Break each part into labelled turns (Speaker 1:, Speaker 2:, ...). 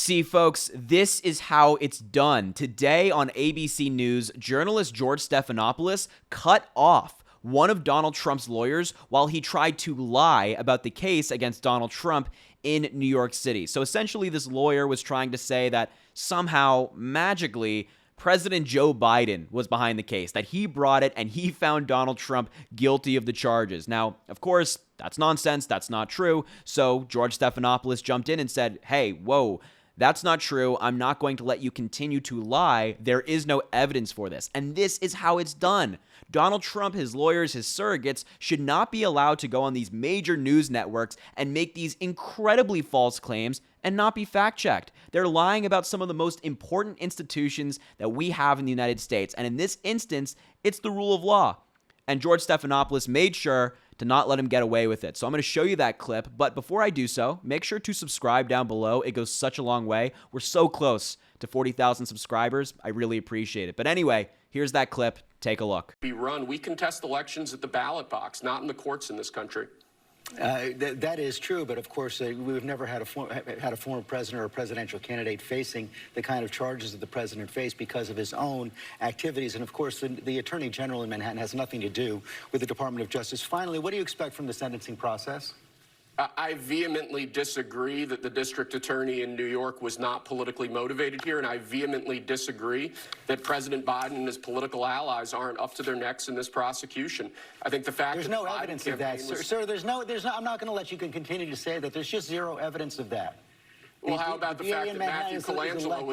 Speaker 1: See, folks, this is how it's done. Today on ABC News, journalist George Stephanopoulos cut off one of Donald Trump's lawyers while he tried to lie about the case against Donald Trump in New York City. So essentially, this lawyer was trying to say that somehow, magically, President Joe Biden was behind the case, that he brought it and he found Donald Trump guilty of the charges. Now, of course, that's nonsense. That's not true. So George Stephanopoulos jumped in and said, hey, whoa, that's not true. I'm not going to let you continue to lie. There is no evidence for this. And this is how it's done. Donald Trump, his lawyers, his surrogates should not be allowed to go on these major news networks and make these incredibly false claims and not be fact-checked. They're lying about some of the most important institutions that we have in the United States. And in this instance, it's the rule of law. And George Stephanopoulos made sure to not let him get away with it. So I'm going to show you that clip. But before I do so, make sure to subscribe down below. It goes such a long way. We're so close to 40,000 subscribers. I really appreciate it. But anyway, here's that clip. Take a look.
Speaker 2: We contest elections at the ballot box, not in the courts in this country.
Speaker 3: That is true, but of course we've never had a former president or a presidential candidate facing the kind of charges that the president faced because of his own activities. And of course, the Attorney General in Manhattan has nothing to do with the Department of Justice. Finally, what do you expect from the sentencing process?
Speaker 2: I vehemently disagree that the district attorney in New York was not politically motivated here, and I vehemently disagree that President Biden and his political allies aren't up to their necks in this prosecution. I think the fact
Speaker 3: there's
Speaker 2: that
Speaker 3: no evidence of that, sir. There's no. I'm not going to let you continue to say that. There's just zero evidence of that.
Speaker 2: Well, how about the fact that Matthew Colangelo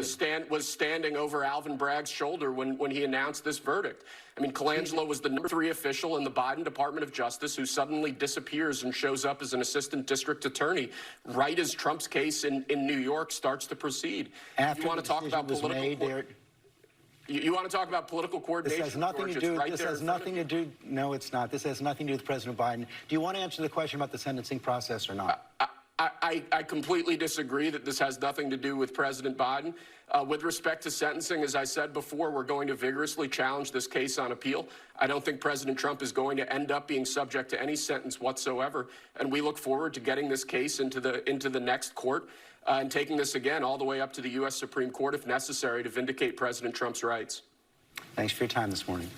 Speaker 2: was standing over Alvin Bragg's shoulder when he announced this verdict? I mean, Colangelo was the number 3 official in the Biden Department of Justice who suddenly disappears and shows up as an assistant district attorney right as Trump's case in New York starts to proceed.
Speaker 3: After
Speaker 2: you want to talk about political you want to talk about political coordination?
Speaker 3: This has nothing to do. This has nothing to do. No, it's not. This has nothing to do with President Biden. Do you want to answer the question about the sentencing process or not?
Speaker 2: I completely disagree that this has nothing to do with President Biden. With respect to sentencing, as I said before, we're going to vigorously challenge this case on appeal. I don't think President Trump is going to end up being subject to any sentence whatsoever, and we look forward to getting this case into the next court and taking this again all the way up to the U.S. Supreme Court if necessary to vindicate President Trump's rights.
Speaker 3: Thanks for your time this morning.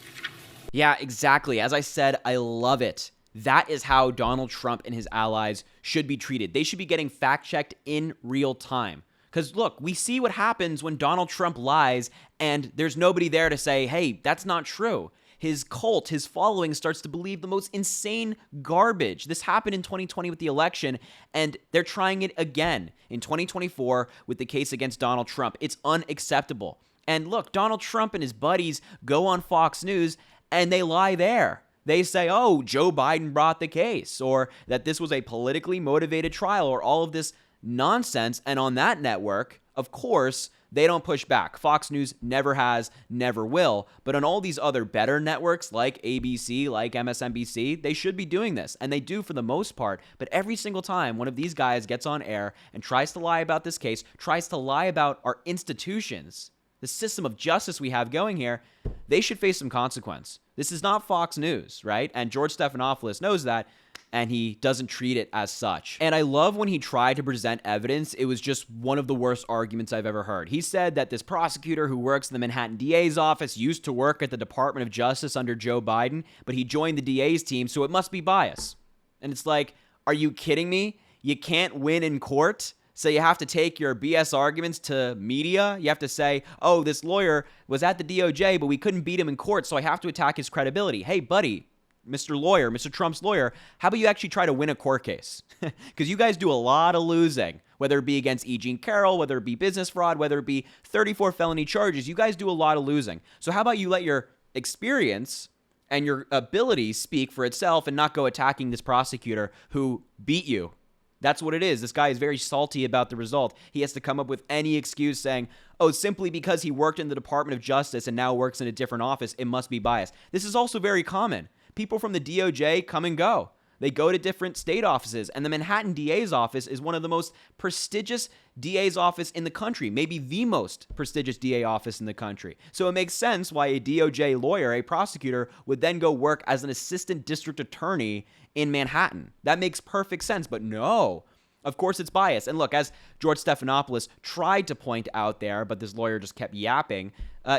Speaker 1: Yeah, exactly. As I said, I love it. That is how Donald Trump and his allies should be treated. They should be getting fact-checked in real time. Because look, we see what happens when Donald Trump lies and there's nobody there to say, hey, that's not true. His cult, his following starts to believe the most insane garbage. This happened in 2020 with the election, and they're trying it again in 2024 with the case against Donald Trump. It's unacceptable. And look, Donald Trump and his buddies go on Fox News and they lie there. They say, oh, Joe Biden brought the case, or that this was a politically motivated trial, or all of this nonsense. And on that network, of course, they don't push back. Fox News never has, never will. But on all these other better networks like ABC, like MSNBC, they should be doing this. And they do for the most part. But every single time one of these guys gets on air and tries to lie about this case, tries to lie about our institutions, the system of justice we have going here, they should face some consequence. This is not Fox News, right? And George Stephanopoulos knows that, and he doesn't treat it as such. And I love when he tried to present evidence, it was just one of the worst arguments I've ever heard. He said that this prosecutor who works in the Manhattan DA's office used to work at the Department of Justice under Joe Biden, but he joined the DA's team, so it must be bias. And it's like, are you kidding me? You can't win in court? So you have to take your BS arguments to media. You have to say, oh, this lawyer was at the DOJ, but we couldn't beat him in court, so I have to attack his credibility. Hey, buddy, Mr. Lawyer, Mr. Trump's lawyer, how about you actually try to win a court case? Because you guys do a lot of losing, whether it be against E. Jean Carroll, whether it be business fraud, whether it be 34 felony charges. You guys do a lot of losing. So how about you let your experience and your ability speak for itself and not go attacking this prosecutor who beat you? That's what it is. This guy is very salty about the result. He has to come up with any excuse saying, oh, simply because he worked in the Department of Justice and now works in a different office, it must be biased. This is also very common. People from the DOJ come and go. They go to different state offices, and the Manhattan DA's office is one of the most prestigious DA's office in the country, maybe the most prestigious DA office in the country. So it makes sense why a DOJ lawyer, a prosecutor, would then go work as an assistant district attorney in Manhattan. That makes perfect sense, but no. Of course it's biased. And look, as George Stephanopoulos tried to point out there, but this lawyer just kept yapping,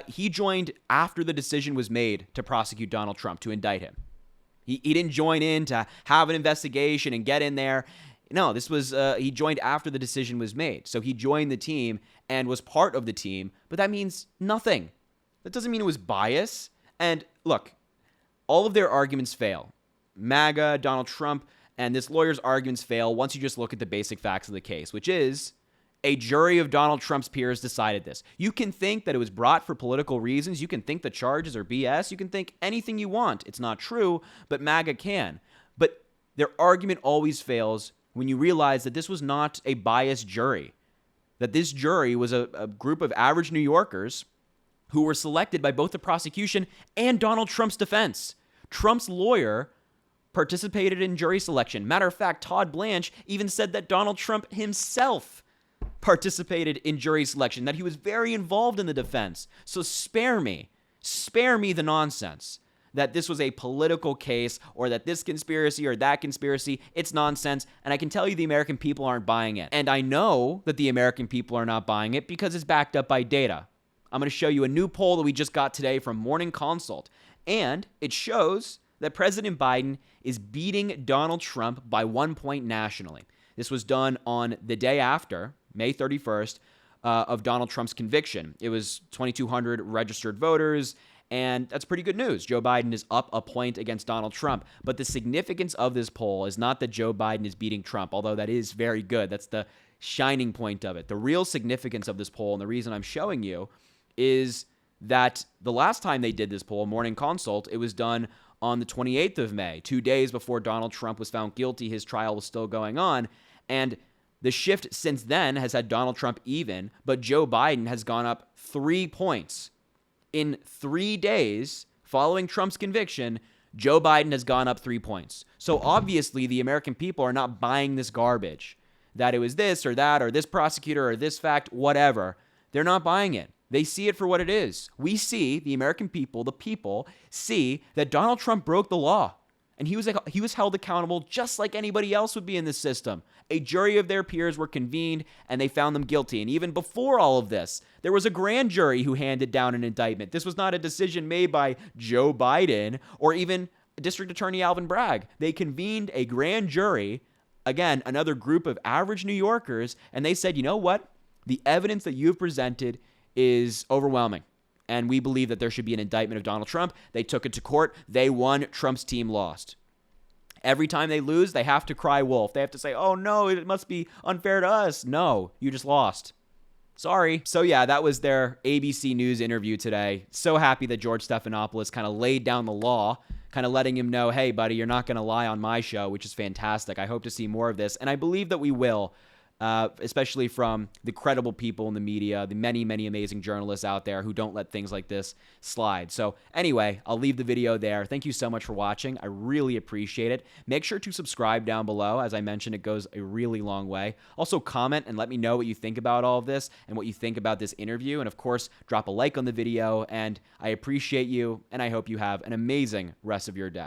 Speaker 1: he joined after the decision was made to prosecute Donald Trump, to indict him. He didn't join in to have an investigation and get in there. No, this was, he joined after the decision was made. So he joined the team and was part of the team, but that means nothing. That doesn't mean it was bias. And look, all of their arguments fail. MAGA, Donald Trump, and this lawyer's arguments fail once you just look at the basic facts of the case, which is a jury of Donald Trump's peers decided this. You can think that it was brought for political reasons. You can think the charges are BS. You can think anything you want. It's not true, but MAGA can. But their argument always fails when you realize that this was not a biased jury, that this jury was a group of average New Yorkers who were selected by both the prosecution and Donald Trump's defense. Trump's lawyer participated in jury selection. Matter of fact, Todd Blanche even said that Donald Trump himself participated in jury selection, that he was very involved in the defense. So spare me the nonsense that this was a political case or that this conspiracy or that conspiracy. It's nonsense, and I can tell you the American people aren't buying it. And I know that the American people are not buying it because it's backed up by data. I'm going to show you a new poll that we just got today from Morning Consult, and it shows that President Biden is beating Donald Trump by 1 point nationally. This was done on the day after, May 31st, of Donald Trump's conviction. It was 2,200 registered voters, and that's pretty good news. Joe Biden is up a point against Donald Trump. But the significance of this poll is not that Joe Biden is beating Trump, although that is very good. That's the shining point of it. The real significance of this poll, and the reason I'm showing you, is that the last time they did this poll, Morning Consult, it was done on the 28th of May, 2 days before Donald Trump was found guilty. His trial was still going on. And the shift since then has had Donald Trump even, but Joe Biden has gone up 3 points. In 3 days following Trump's conviction, Joe Biden has gone up 3 points. So obviously the American people are not buying this garbage, that it was this or that or this prosecutor or this fact, whatever. They're not buying it. They see it for what it is. We see, the American people, the people, see that Donald Trump broke the law. And he was held accountable just like anybody else would be in this system. A jury of their peers were convened, and they found them guilty. And even before all of this, there was a grand jury who handed down an indictment. This was not a decision made by Joe Biden or even District Attorney Alvin Bragg. They convened a grand jury, again, another group of average New Yorkers, and they said, you know what? The evidence that you've presented is overwhelming, and we believe that there should be an indictment of Donald Trump. They took it to court. They won. Trump's team lost. Every time they lose, they have to cry wolf. They have to say, oh no, it must be unfair to us. No, you just lost. Sorry. So yeah, that was their ABC News interview today. So happy that George Stephanopoulos kind of laid down the law, kind of letting him know, hey buddy, you're not going to lie on my show, which is fantastic. I hope to see more of this, and I believe that we will. Especially from the credible people in the media, the many, many amazing journalists out there who don't let things like this slide. So anyway, I'll leave the video there. Thank you so much for watching. I really appreciate it. Make sure to subscribe down below. As I mentioned, it goes a really long way. Also comment and let me know what you think about all of this and what you think about this interview. And of course, drop a like on the video, and I appreciate you, and I hope you have an amazing rest of your day.